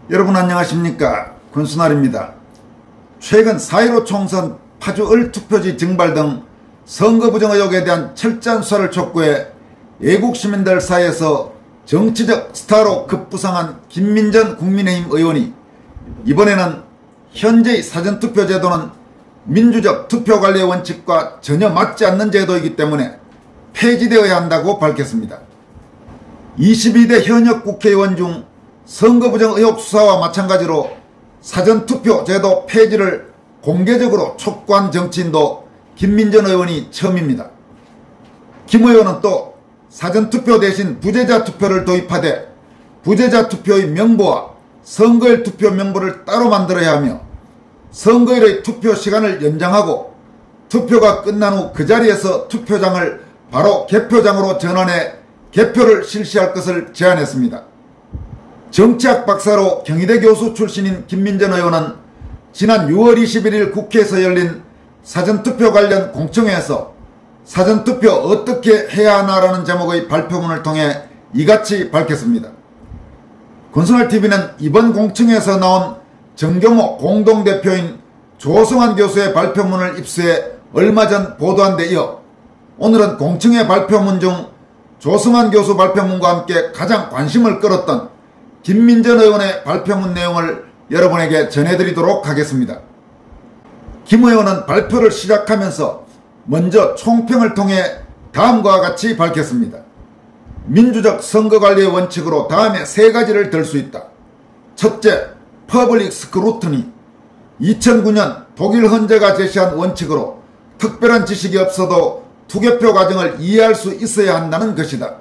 여러분 안녕하십니까, 권순알입니다. 최근 4.15 총선 파주 을투표지 증발 등 선거 부정 의혹에 대한 철저한 수사를 촉구해 애국 시민들 사이에서 정치적 스타로 급부상한 김민전 국민의힘 의원이 이번에는 현재의 사전투표 제도는 민주적 투표관리의 원칙과 전혀 맞지 않는 제도이기 때문에 폐지되어야 한다고 밝혔습니다. 22대 현역 국회의원 중 선거 부정 의혹 수사와 마찬가지로 사전투표 제도 폐지를 공개적으로 촉구한 정치인도 김민전 의원이 처음입니다. 김 의원은 또 사전투표 대신 부재자 투표를 도입하되 부재자 투표의 명부와 선거일 투표 명부를 따로 만들어야 하며 선거일의 투표 시간을 연장하고 투표가 끝난 후 그 자리에서 투표장을 바로 개표장으로 전환해 개표를 실시할 것을 제안했습니다. 정치학 박사로 경희대 교수 출신인 김민전 의원은 지난 6월 21일 국회에서 열린 사전투표 관련 공청회에서 사전투표 어떻게 해야 하나라는 제목의 발표문을 통해 이같이 밝혔습니다. 권순알TV는 이번 공청회에서 나온 정경호 공동대표인 조성환 교수의 발표문을 입수해 얼마 전 보도한 데 이어 오늘은 공청회 발표문 중 조성환 교수 발표문과 함께 가장 관심을 끌었던 김민전 의원의 발표문 내용을 여러분에게 전해드리도록 하겠습니다. 김 의원은 발표를 시작하면서 먼저 총평을 통해 다음과 같이 밝혔습니다. 민주적 선거관리의 원칙으로 다음에 세 가지를 들 수 있다. 첫째, 퍼블릭 스크루트니. 2009년 독일 헌재가 제시한 원칙으로 특별한 지식이 없어도 투개표 과정을 이해할 수 있어야 한다는 것이다.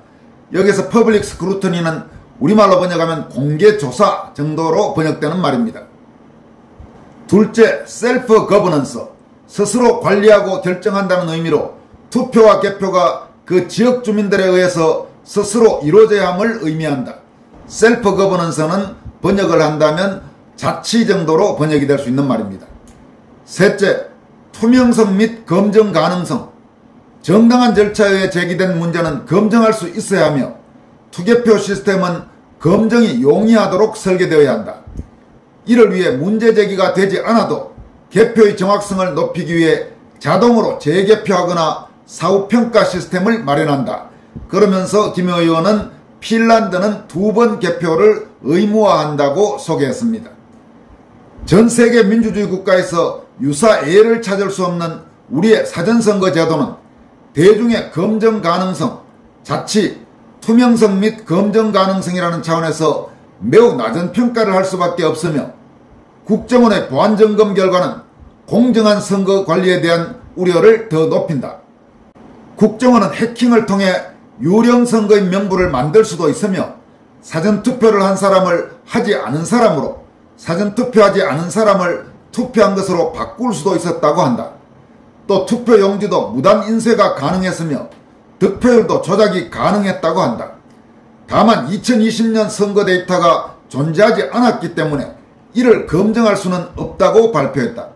여기서 퍼블릭 스크루트니는 우리말로 번역하면 공개조사 정도로 번역되는 말입니다. 둘째, 셀프 거버넌스. 스스로 관리하고 결정한다는 의미로 투표와 개표가 그 지역 주민들에 의해서 스스로 이루어져야 함을 의미한다. 셀프 거버넌스는 번역을 한다면 자치 정도로 번역이 될 수 있는 말입니다. 셋째, 투명성 및 검증 가능성. 정당한 절차에 의해 제기된 문제는 검증할 수 있어야 하며 투개표 시스템은 검증이 용이하도록 설계되어야 한다. 이를 위해 문제 제기가 되지 않아도 개표의 정확성을 높이기 위해 자동으로 재개표하거나 사후평가 시스템을 마련한다. 그러면서 김 의원은 핀란드는 2번 개표를 의무화한다고 소개했습니다. 전 세계 민주주의 국가에서 유사 예를 찾을 수 없는 우리의 사전선거 제도는 대중의 검증 가능성, 자치, 투명성 및 검증 가능성이라는 차원에서 매우 낮은 평가를 할 수밖에 없으며 국정원의 보안점검 결과는 공정한 선거 관리에 대한 우려를 더 높인다. 국정원은 해킹을 통해 유령 선거인 명부를 만들 수도 있으며 사전투표를 한 사람을 하지 않은 사람으로 사전투표하지 않은 사람을 투표한 것으로 바꿀 수도 있었다고 한다. 또 투표 용지도 무단 인쇄가 가능했으며 득표율도 조작이 가능했다고 한다. 다만 2020년 선거 데이터가 존재하지 않았기 때문에 이를 검증할 수는 없다고 발표했다.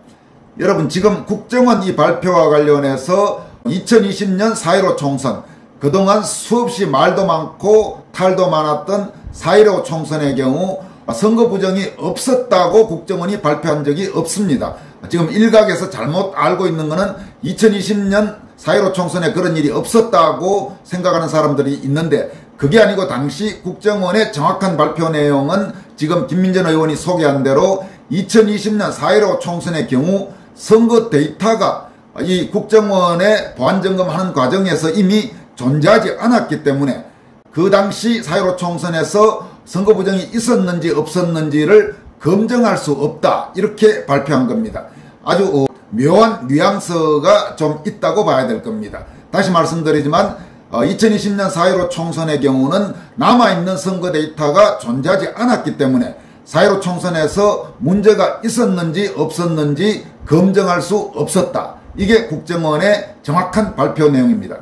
여러분, 지금 국정원 이 발표와 관련해서 2020년 4.15 총선, 그동안 수없이 말도 많고 탈도 많았던 4.15 총선의 경우 선거 부정이 없었다고 국정원이 발표한 적이 없습니다. 지금 일각에서 잘못 알고 있는 것은 2020년 4.15 총선에 그런 일이 없었다고 생각하는 사람들이 있는데 그게 아니고 당시 국정원의 정확한 발표 내용은 지금 김민전 의원이 소개한 대로 2020년 4.15 총선의 경우 선거 데이터가 이 국정원의 보안점검하는 과정에서 이미 존재하지 않았기 때문에 그 당시 4.15 총선에서 선거 부정이 있었는지 없었는지를 검증할 수 없다, 이렇게 발표한 겁니다. 아주 묘한 뉘앙스가 좀 있다고 봐야 될 겁니다. 다시 말씀드리지만 2020년 4.15 총선의 경우는 남아있는 선거 데이터가 존재하지 않았기 때문에 4.15 총선에서 문제가 있었는지 없었는지 검증할 수 없었다. 이게 국정원의 정확한 발표 내용입니다.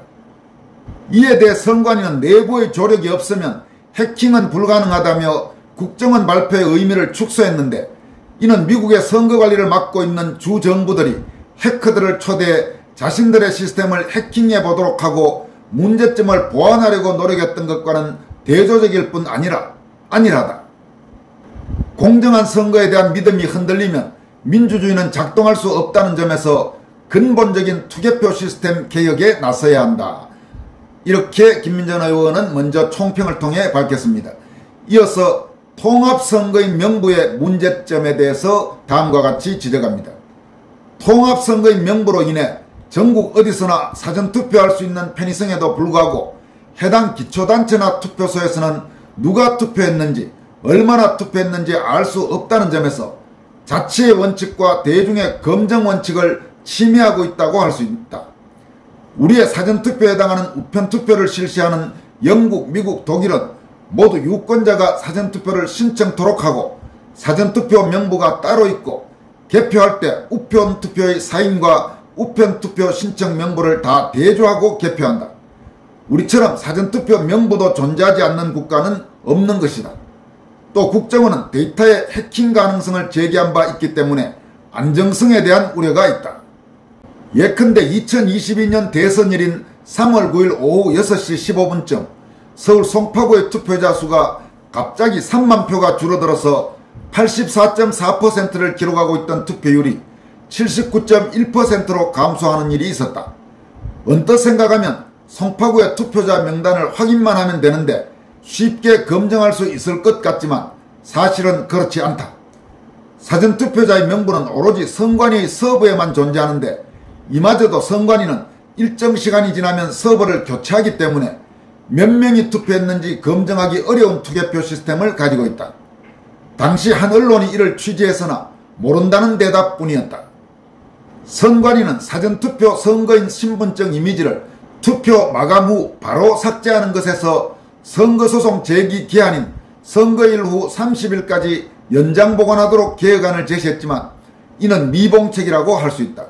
이에 대해 선관위는 내부의 조력이 없으면 해킹은 불가능하다며 국정원 발표의 의미를 축소했는데 이는 미국의 선거관리를 맡고 있는 주정부들이 해커들을 초대해 자신들의 시스템을 해킹해 보도록 하고 문제점을 보완하려고 노력했던 것과는 대조적일 뿐 아니라다. 공정한 선거에 대한 믿음이 흔들리면 민주주의는 작동할 수 없다는 점에서 근본적인 투개표 시스템 개혁에 나서야 한다. 이렇게 김민전 의원은 먼저 총평을 통해 밝혔습니다. 이어서 통합선거인 명부의 문제점에 대해서 다음과 같이 지적합니다. 통합선거인 명부로 인해 전국 어디서나 사전투표할 수 있는 편의성에도 불구하고 해당 기초단체나 투표소에서는 누가 투표했는지 얼마나 투표했는지 알 수 없다는 점에서 자치의 원칙과 대중의 검증 원칙을 침해하고 있다고 할 수 있다. 우리의 사전투표에 해당하는 우편투표를 실시하는 영국, 미국, 독일은 모두 유권자가 사전투표를 신청토록 하고 사전투표 명부가 따로 있고 개표할 때 우편투표의 사인과 우편투표 신청 명부를 다 대조하고 개표한다. 우리처럼 사전투표 명부도 존재하지 않는 국가는 없는 것이다. 또 국정원은 데이터의 해킹 가능성을 제기한 바 있기 때문에 안정성에 대한 우려가 있다. 예컨대 2022년 대선일인 3월 9일 오후 6시 15분쯤 서울 송파구의 투표자 수가 갑자기 3만 표가 줄어들어서 84.4%를 기록하고 있던 투표율이 79.1%로 감소하는 일이 있었다. 언뜻 생각하면 송파구의 투표자 명단을 확인만 하면 되는데 쉽게 검증할 수 있을 것 같지만 사실은 그렇지 않다. 사전투표자의 명부는 오로지 선관위의 서버에만 존재하는데 이마저도 선관위는 일정 시간이 지나면 서버를 교체하기 때문에 몇 명이 투표했는지 검증하기 어려운 투개표 시스템을 가지고 있다. 당시 한 언론이 이를 취재했으나 모른다는 대답뿐이었다. 선관위는 사전투표 선거인 신분증 이미지를 투표 마감 후 바로 삭제하는 것에서 선거소송 제기 기한인 선거일 후 30일까지 연장 보관하도록 개혁안을 제시했지만 이는 미봉책이라고 할 수 있다.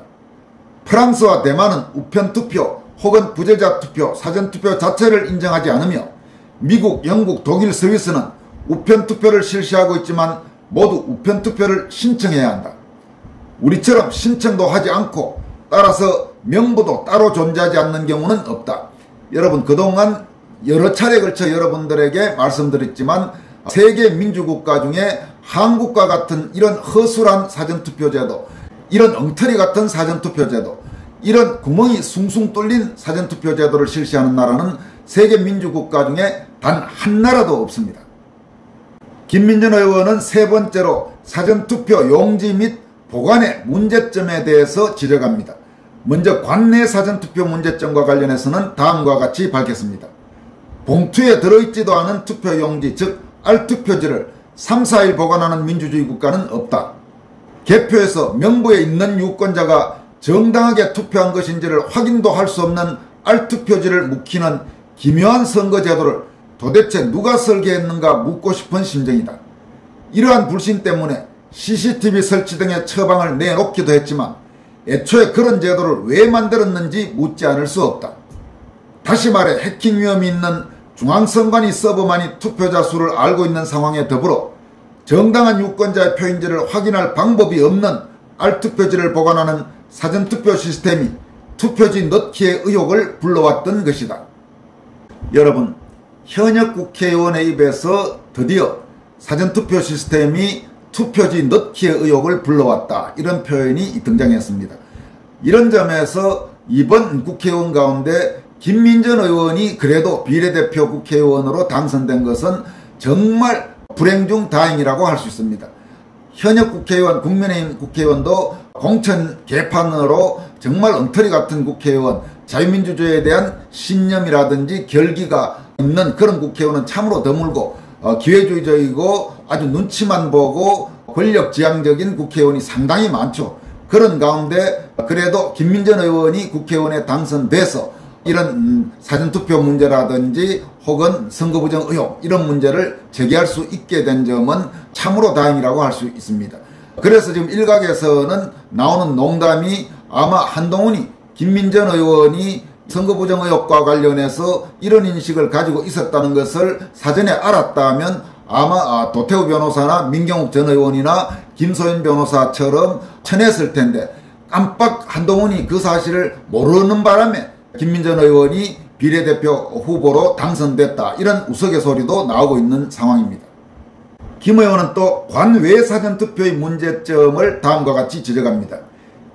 프랑스와 대만은 우편투표 혹은 부재자 투표, 사전투표 자체를 인정하지 않으며 미국, 영국, 독일, 스위스는 우편투표를 실시하고 있지만 모두 우편투표를 신청해야 한다. 우리처럼 신청도 하지 않고 따라서 명부도 따로 존재하지 않는 경우는 없다. 여러분 그동안 여러 차례에 걸쳐 여러분들에게 말씀드렸지만 세계 민주국가 중에 한국과 같은 이런 허술한 사전투표제도, 이런 엉터리 같은 사전투표제도, 이런 구멍이 숭숭 뚫린 사전투표제도를 실시하는 나라는 세계 민주국가 중에 단 한 나라도 없습니다. 김민전 의원은 세 번째로 사전투표 용지 및 보관의 문제점에 대해서 지적합니다. 먼저 관내 사전투표 문제점과 관련해서는 다음과 같이 밝혔습니다. 봉투에 들어있지도 않은 투표용지, 즉 알투표지를 3, 4일 보관하는 민주주의 국가는 없다. 개표에서 명부에 있는 유권자가 정당하게 투표한 것인지를 확인도 할 수 없는 알투표지를 묵히는 기묘한 선거제도를 도대체 누가 설계했는가 묻고 싶은 심정이다. 이러한 불신 때문에 CCTV 설치 등의 처방을 내놓기도 했지만 애초에 그런 제도를 왜 만들었는지 묻지 않을 수 없다. 다시 말해 해킹 위험이 있는 중앙선관위 서버만이 투표자 수를 알고 있는 상황에 더불어 정당한 유권자의 표인지를 확인할 방법이 없는 알투표지를 보관하는 사전투표 시스템이 투표지 넣기의 의혹을 불러왔던 것이다. 여러분, 현역 국회의원의 입에서 드디어 사전투표 시스템이 투표지 넣기의 의혹을 불러왔다, 이런 표현이 등장했습니다. 이런 점에서 이번 국회의원 가운데 김민전 의원이 그래도 비례대표 국회의원으로 당선된 것은 정말 불행 중 다행이라고 할 수 있습니다. 현역 국회의원, 국민의힘 국회의원도 공천 개판으로 정말 엉터리 같은 국회의원, 자유민주주의에 대한 신념이라든지 결기가 있는 그런 국회의원은 참으로 드물고 기회주의적이고 아주 눈치만 보고 권력지향적인 국회의원이 상당히 많죠. 그런 가운데 그래도 김민전 의원이 국회의원에 당선돼서 이런 사전투표 문제라든지 혹은 선거부정 의혹, 이런 문제를 제기할 수 있게 된 점은 참으로 다행이라고 할 수 있습니다. 그래서 지금 일각에서는 나오는 농담이 아마 한동훈이 김민전 의원이 선거부정 의혹과 관련해서 이런 인식을 가지고 있었다는 것을 사전에 알았다면 아마 도태우 변호사나 민경욱 전 의원이나 김소연 변호사처럼 쳐냈을 텐데 깜빡 한동훈이 그 사실을 모르는 바람에 김민전 의원이 비례대표 후보로 당선됐다, 이런 우스갯소리도 나오고 있는 상황입니다. 김 의원은 또 관외 사전투표의 문제점을 다음과 같이 지적합니다.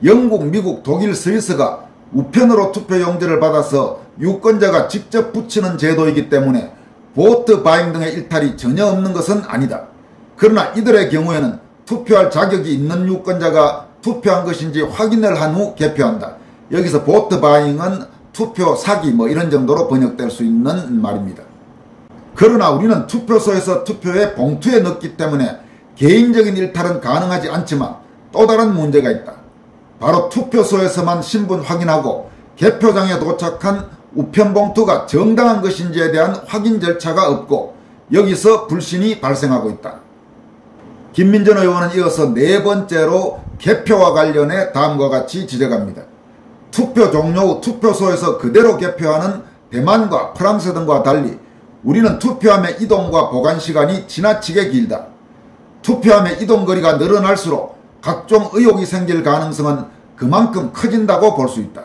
영국, 미국, 독일, 스위스가 우편으로 투표용지를 받아서 유권자가 직접 붙이는 제도이기 때문에 보트 바잉 등의 일탈이 전혀 없는 것은 아니다. 그러나 이들의 경우에는 투표할 자격이 있는 유권자가 투표한 것인지 확인을 한 후 개표한다. 여기서 보트 바잉은 투표 사기 이런 정도로 번역될 수 있는 말입니다. 그러나 우리는 투표소에서 투표에 봉투에 넣기 때문에 개인적인 일탈은 가능하지 않지만 또 다른 문제가 있다. 바로 투표소에서만 신분 확인하고 개표장에 도착한 우편봉투가 정당한 것인지에 대한 확인 절차가 없고 여기서 불신이 발생하고 있다. 김민전 의원은 이어서 네 번째로 개표와 관련해 다음과 같이 지적합니다. 투표 종료 후 투표소에서 그대로 개표하는 대만과 프랑스 등과 달리 우리는 투표함의 이동과 보관시간이 지나치게 길다. 투표함의 이동거리가 늘어날수록 각종 의혹이 생길 가능성은 그만큼 커진다고 볼 수 있다.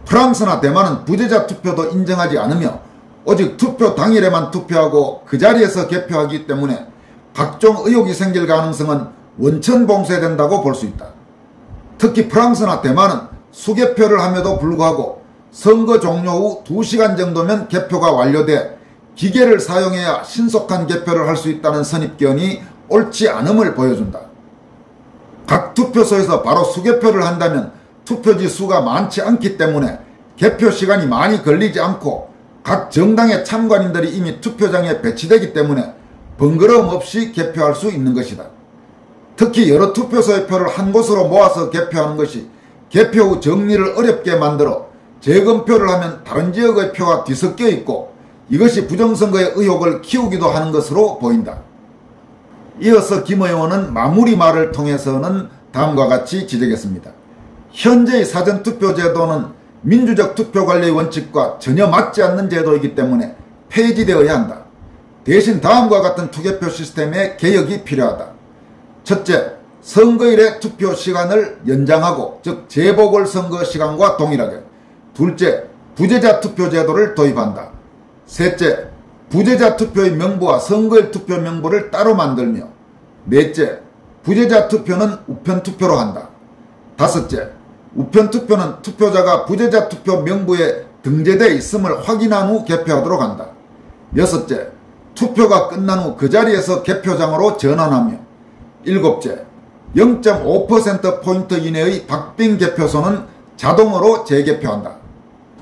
프랑스나 대만은 부재자 투표도 인정하지 않으며 오직 투표 당일에만 투표하고 그 자리에서 개표하기 때문에 각종 의혹이 생길 가능성은 원천봉쇄된다고 볼 수 있다. 특히 프랑스나 대만은 수개표를 함에도 불구하고 선거 종료 후 2시간 정도면 개표가 완료돼 기계를 사용해야 신속한 개표를 할 수 있다는 선입견이 옳지 않음을 보여준다. 각 투표소에서 바로 수개표를 한다면 투표지 수가 많지 않기 때문에 개표 시간이 많이 걸리지 않고 각 정당의 참관인들이 이미 투표장에 배치되기 때문에 번거로움 없이 개표할 수 있는 것이다. 특히 여러 투표소의 표를 한 곳으로 모아서 개표하는 것이 개표 후 정리를 어렵게 만들어 재검표를 하면 다른 지역의 표가 뒤섞여 있고 이것이 부정선거의 의혹을 키우기도 하는 것으로 보인다. 이어서 김 의원은 마무리 말을 통해서는 다음과 같이 지적했습니다. 현재의 사전투표 제도는 민주적 투표관리의 원칙과 전혀 맞지 않는 제도이기 때문에 폐지되어야 한다. 대신 다음과 같은 투개표 시스템의 개혁이 필요하다. 첫째, 선거일의 투표 시간을 연장하고 즉 재보궐선거 시간과 동일하게. 둘째, 부재자 투표 제도를 도입한다. 셋째, 부재자 투표의 명부와 선거일 투표 명부를 따로 만들며 넷째, 부재자 투표는 우편투표로 한다. 다섯째, 우편투표는 투표자가 부재자 투표 명부에 등재되어 있음을 확인한 후 개표하도록 한다. 여섯째, 투표가 끝난 후 그 자리에서 개표장으로 전환하며 일곱째, 0.5%포인트 이내의 박빙 개표소는 자동으로 재개표한다.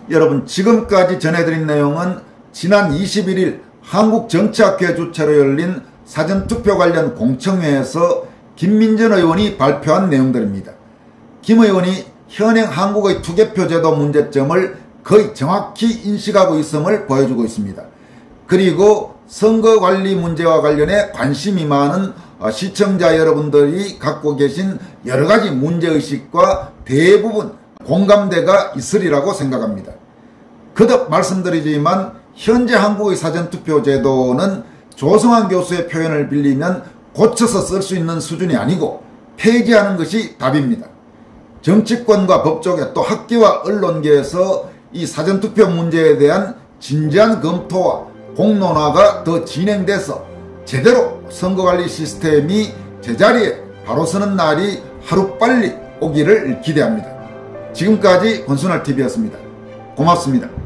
여러분, 지금까지 전해드린 내용은 지난 21일 한국정치학회 주최로 열린 사전투표 관련 공청회에서 김민전 의원이 발표한 내용들입니다. 김 의원이 현행 한국의 투개표 제도 문제점을 거의 정확히 인식하고 있음을 보여주고 있습니다. 그리고 선거관리 문제와 관련해 관심이 많은 시청자 여러분들이 갖고 계신 여러가지 문제의식과 대부분 공감대가 있으리라고 생각합니다. 거듭 말씀드리지만 현재 한국의 사전투표 제도는 조성환 교수의 표현을 빌리면 고쳐서 쓸 수 있는 수준이 아니고 폐지하는 것이 답입니다. 정치권과 법조계 또 학계와 언론계에서 이 사전투표 문제에 대한 진지한 검토와 공론화가 더 진행돼서 제대로 선거관리 시스템이 제자리에 바로 서는 날이 하루빨리 오기를 기대합니다. 지금까지 권순할TV였습니다. 고맙습니다.